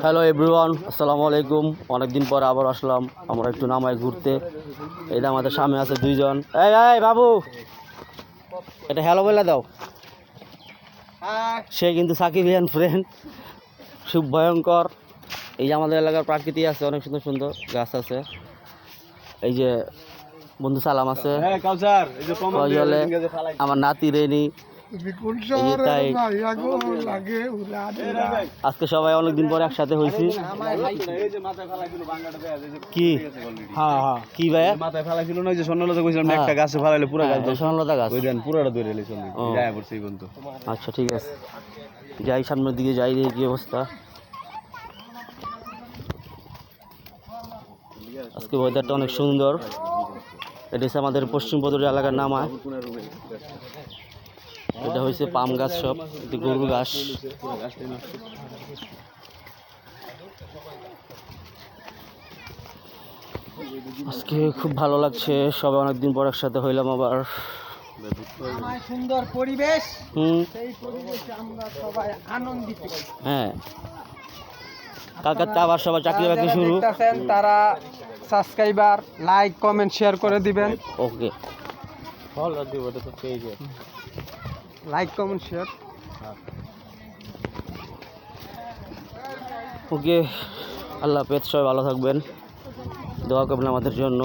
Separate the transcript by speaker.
Speaker 1: Hello everyone, আসসালামু আলাইকুম। অনেকদিন পর আবার আসলাম আমরা একটু নামায় ঘুরতে। এটা আমাদের সামনে আছে দুইজন। এই এই বাবু, এটা হ্যালো বলে দাও। সে কিন্তু সাকিবিয়ান ফ্রেন্ড, খুব ভয়ঙ্কর। এই যে আমাদের এলাকার প্রাকৃতি আছে, অনেক সুন্দর সুন্দর গাছ আছে। এই যে বন্ধু সালাম আছে, আমার নাতি রেনি। তাই আজকে সবাই অনেকদিন পর একসাথে হয়েছি। কি কি ভাইয়া মাথায় ফেলাইছিল না, যে স্বর্ণলতা কইছিলাম একটা গাছে ফেলাইলে পুরো গাছ স্বর্ণলতা গাছ ওই দেন পুরোটা ধরে এলে চলে যায় পড়ছে এই পর্যন্ত। আচ্ছা ঠিক আছে, যাই সামনের দিকে যাই, দেখি কি অবস্থা। আজকে ওয়েদারটা অনেক সুন্দর। এটা হচ্ছে আমাদের পশ্চিম বদর এলাকার নামা। এটা হয়েছে পাম গাছ, সব এটা গরুর ঘাস। আজকে খুব ভালো লাগছে, সবাই অনেকদিন পর একসাথে হইলাম আবার।
Speaker 2: সুন্দর পরিবেশ, সেই পরিবেশে আমরা সবাই আনন্দিত।
Speaker 1: হ্যাঁ, কালকে আবার সবাই চাকরি বাকরি শুরু।
Speaker 2: তারা সাবস্ক্রাইবার, লাইক, কমেন্ট, শেয়ার করে দিবেন।
Speaker 1: ওকে,
Speaker 2: লাইক, কমেন্ট, শেয়ার।
Speaker 1: ওকে, আল্লাহ হাফেজ, সবাই ভালো থাকবেন, দোয়া করবেন আমাদের জন্য।